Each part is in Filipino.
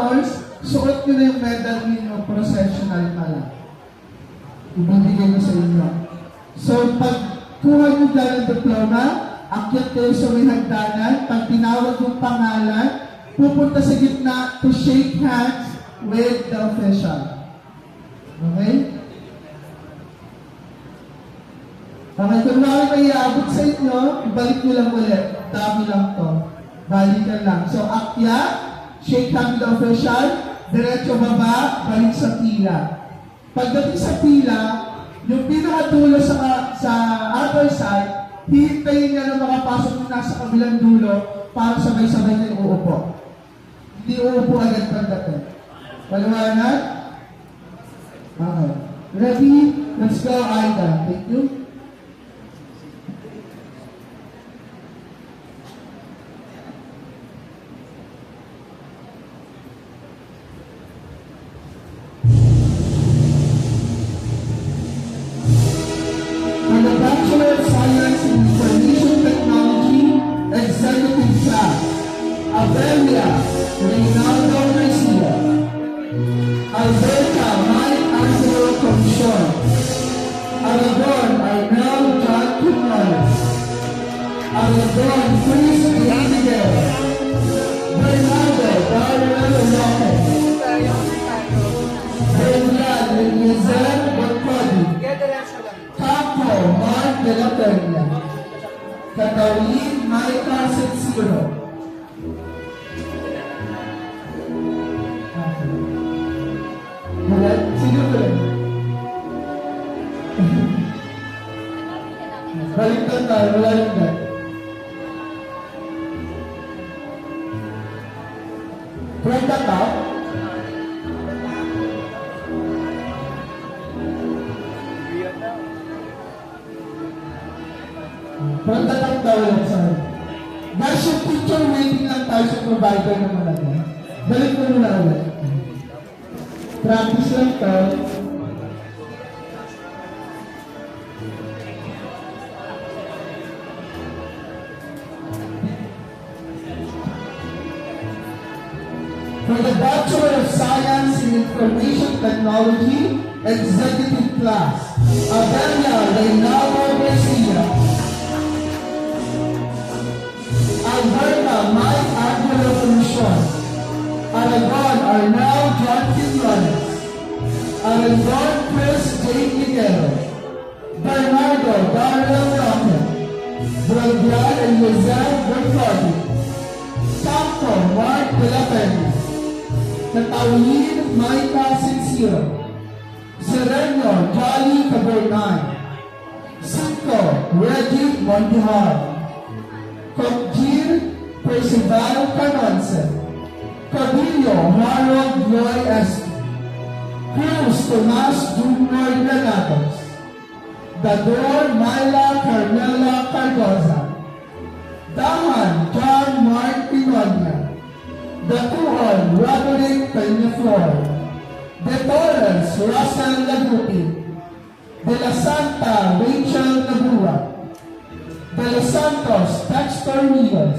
honors, suot nyo na yung medal ninyo, processional pala. Ibibigay ko sa inyo. So, pag kuha nyo dyan ang diploma, akyat kayo sa may hagdanan, pag tinawag yung pangalan, pupunta sa gitna to shake hands with the official. Okay? Okay, kung may iabot sa inyo, ibalik nyo lang ulit. Dami lang to. Balikan lang. So, akyat, shake hands with the official, diretso baba, balik sa pila. Pagdating sa pila, yung pinakadulo sa other side, hihintayin niya na makapasok yung nasa kabilang dulo para sabay-sabay niya uupo. Hindi uupo agad pagdating. Paliwanag? Okay. Ready? Let's go, Aida. Thank you. Bachelor of Science in Information Technology, Executive Class, Avelia Reynaldo Garcia, Alberta Mike Angelo Commission, Aragon Arnel John Quinones, Aragon Chris Miguel, Bernardo Darrell Lopez, Bernard Eliezer Bocodi, Capo Mark de la Perla, Catalin Maika Setsiro. Sino ba? Baliktad tayo, wala yung dad. Kwenta ka? Kwenta lang tayo lang sa'yo. Guys, yung picture waiting lang tayo sa provider naman natin. Balik mo muna ulit. Practice lang to. For the Bachelor of Science in Information Technology, Executive Class, Avelia Reynaldo Garcia, Alberta Mike Angelo Commission, Aragon Arnel John Quinones, Aragon Chris J. Miguel, Bernardo Darrell Lopez, Brondian Eliezer Bocodi, Campo Mark de la Perla, Catalin Maika Setsiro, Sereno Jolly Cabernet, Cinco Reggie Montihar, Copgir Percival Canonce, Cabillo Harold Loy Esco, Cruz Tomas Jr. Granados, Dador Myla Carmela Cardoza, Daman John Mark Pinonia, Datuan Roderick Peñaflor, De Torres Russell Laguti, De la Santa Rachel Nabura, De los Santos Textor Miguel,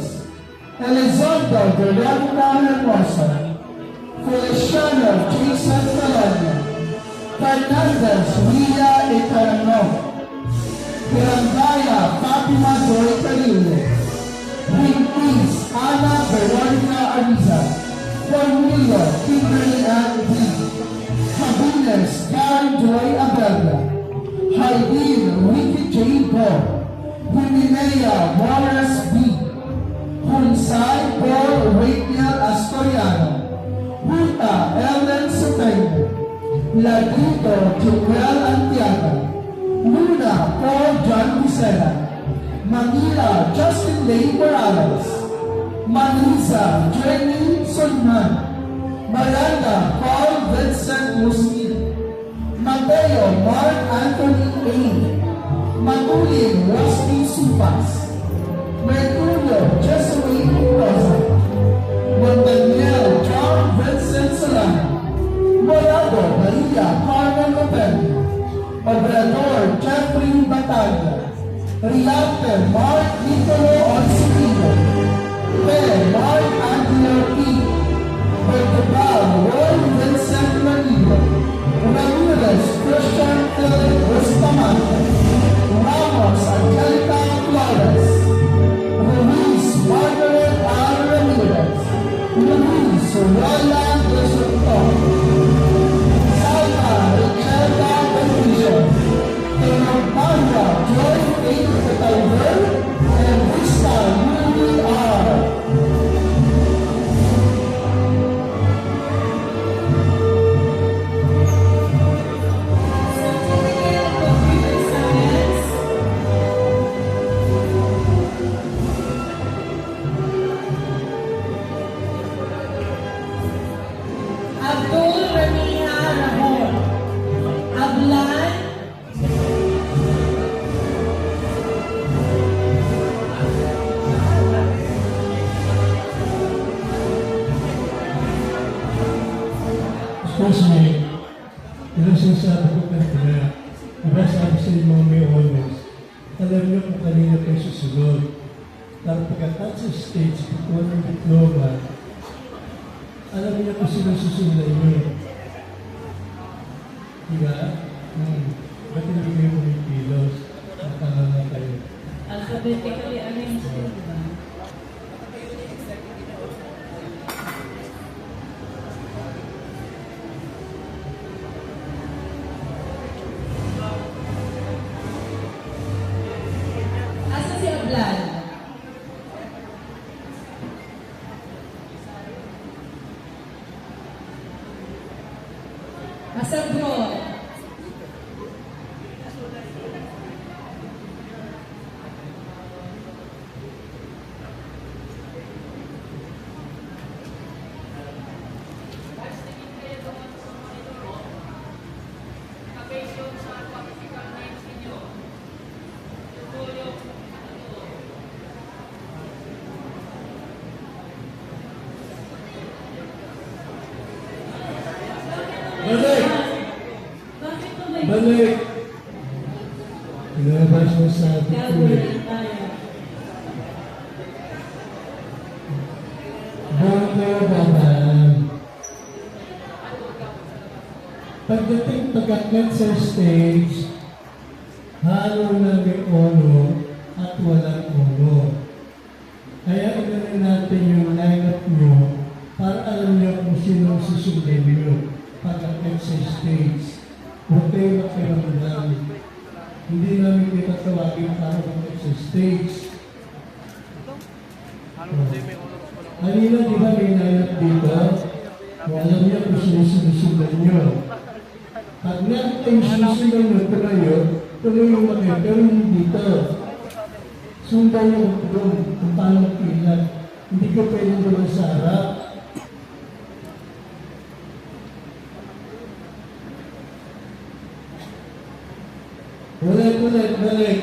Elizondo Veronica Hermosa, Feliciano Jason Colonia, Fernandez Villa Eterno, Pirangaya Fatima Joy Calile, Rinkis Ana Veronica Ariza, Cornelio Kimberly Ann V, Habines Karen Joy Abelga, Haidin Ricky J. Bo, Huminea Morris B, Hunsay Paul Rachel Astoriano, Huta Ellen Sopeño, Ladito Joel Antiaga, Luna Paul John Lucena, Manila Justin Lay Morales, Manisa Jenny Sonman, Miranda Paul Vincent Musni, Mateo Mark Anthony A, Matulin Rusty Supas, Mercurio Jesuit Rosa, Mondaniel John Vincent Solano, Morado Maria Carmen Lopez, Obrador Jeffrey Batalla, Riante Mark Nicolo Orsino, Mark Angelo P, Portugal Excuse me, yun ang sinasabi ko kanina. Diba sabi sa inyo mga may honest, alam niyo kung kanina kayo susunod. Pero pagkatapos sa stage, kukuha ng diploma, alam niyo kung sino susunod niyo. Diba? Ba't hindi kayo kumikilos? Nakanganga kayo. Alphabetically arranged, di ba? Asa si Ablan? Asa bro? Balik! Bakit ba may Balik! Pinabas mo sa atin ko eh. gagawin tayo? Buong kayo babaan. Pagdating pagkakat sa stage, halo na may ono at walang ono. Kaya inanin natin yung line-up nyo para alam nyo kung sino ang susundin nyo pagkakat sa stage. Huwag kayo makiramdam. Hindi namin kita tawagin para pagkakat sa stage. Kanina, di ba may line-up dito? Alam niyo kung sinusundan nyo. Pag natin sinusundan nyo, tuloy yung mga pero hindi dito. Sundan nyo doon kung paano pilat. Hindi ko pwede doon sa harap. Balik.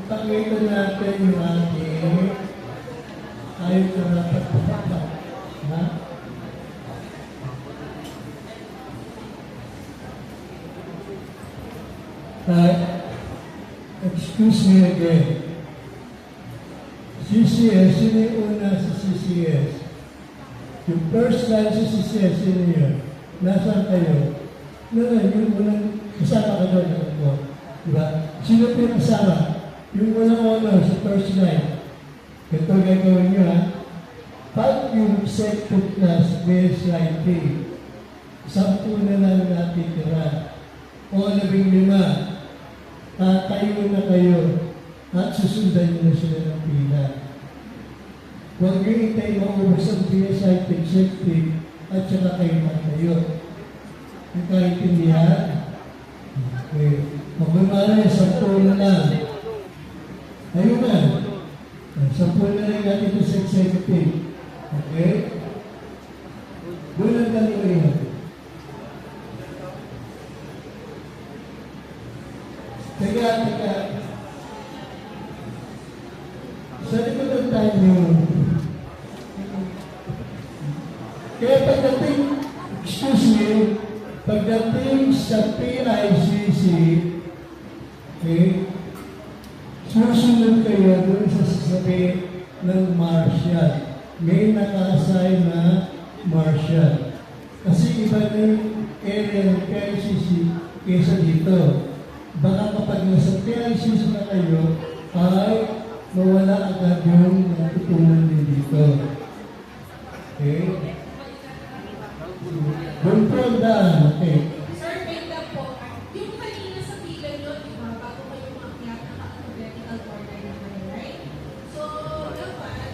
Pakita natin yung ating ayos na napagpapak. Ha? Excuse me again. CCS, sino yung una sa CCS? Yung first line sa CCS, sino yun? Nasaan kayo? Yung unang kasama ka doon ako. Diba? Sino po yung kasama? Yung unang sa first line. Ito gagawin nyo ha. Pag yung second class base writing, 10 na lang natitira. O 15, tatayo na kayo at susundan nyo na sila ng pila. Huwag nyo itay maubos ang PSI safety at saka kayo matayo. Yung kaintindihan? Okay. Magmamala yung 10 na lang. Ayun na. 10 na lang natin ito sa executive. Okay? Doon ang gano'n. Teka. Sa likod ng time yun. Kaya pagdating sa PICC, okay, susunod kayo doon sa sasabi ng marshal. May naka-assign na marshal. Kasi iba na yung area ng PICC kaysa dito. Baka kapag nasa PICC na kayo, ay mawala agad yung natutunan din dito. Okay? Doon po ang daan. Okay. Sir, wait lang po. Yung kanina sa pila nyo, di ba, bago kayo umakyat, naka-alphabetical order na kayo, right? So, dapat,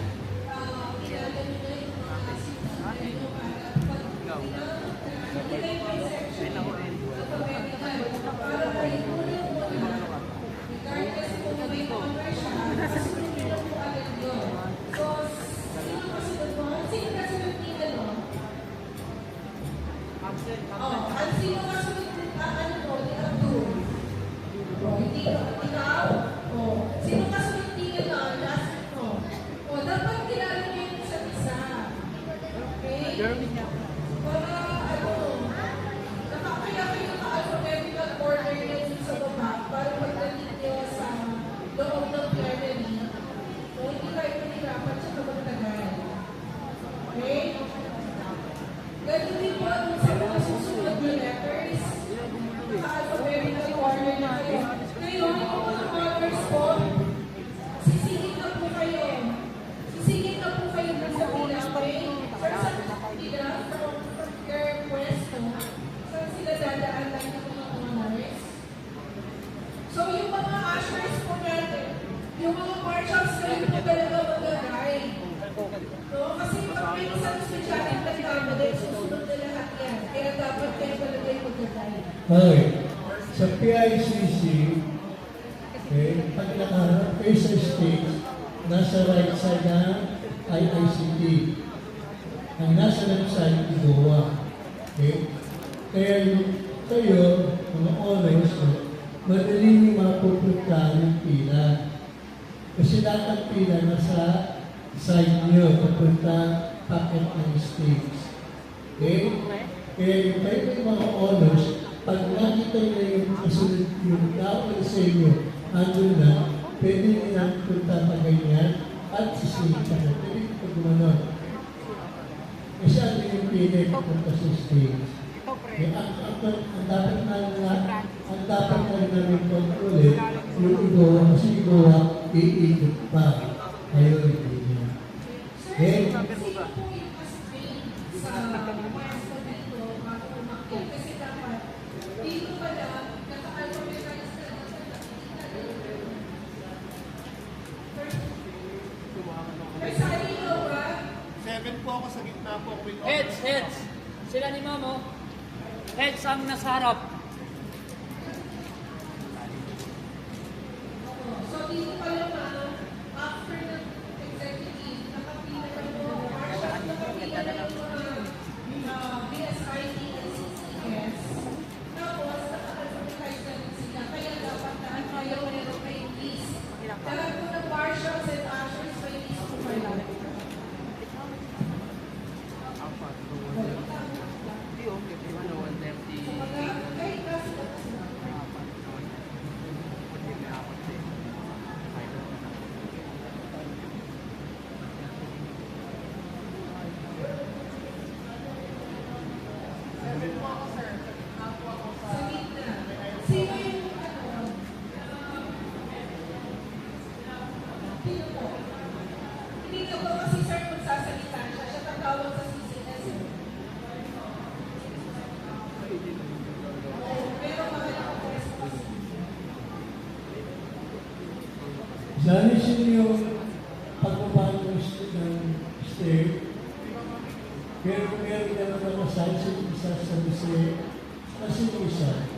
kilala nyo na yung mga sinusunod nyo para pag nilagay may section alphabetical, para kayo unang-una, regardless kung may number siya, kasunod nyo na po agad yun. So, sino kasunod mo? Sino kasunod pila, no? Ang sino Okay. Sa PICC, okay, pag nakaharap kayo sa stage, nasa right side ng IICT. Ang nasa left side, IGOA. Okay? Kaya yung kayo, mga honors, madali yung mapupunta ng pila. Kasi lahat ng pila nasa side nyo, papunta packet ng stage. Okay? Kaya yung kayo yung mga honors, pag nakita nyo yung kasunod yung tao sa inyo, andun na, pwede nyo lang punta pa ganyan at sisilip ka na. Pwede pag gumanon. Kasi ano yung pili papunta sa stage. Eh, ang dapat na namin kontrolin, yung igawa, kasi igawa, iikot pa. Ayaw hindi niya. Sir, sino po yung mas-train sa pwesto dito bago umakyat? Kasi dapat dito pala, naka-alphabetize na dapat nakikita dito. Versali ko ba? 7 po ako sa gitna po. Heads, heads. Sila ni Mamo. Heads ang nasa harap. So dito pala ma'am, after ng executive, nakapila na mo, Marshall, nakapila na yung mga BSIT and CCS. Tapos, naka-alphabetize na rin sila. Kaya dapat na kayo meron kayong list. Lahat po ng Marshalls and Ushers may list po kayo. Kahit kasi sa gitna. Sino yung sino po? Hindi ka po kasi sir magsasalita siya. Siya tatawag sa CCS. Pero mahal ako pwesto kasi. Janisin yung pagbaba ng stair. Pero meron naman ang side sa isa sa bise. Kasi yung isa.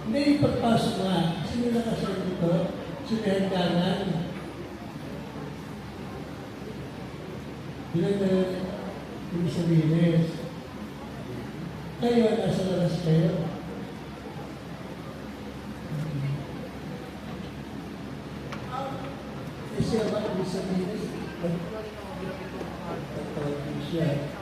Hindi yung pagpasok nga. Kasi nila kasi dito, sinihangganan. Yun na yung sabihin. Kayo, nasa labas kayo. Kasi ba yung sabihin? Pagtawag siya.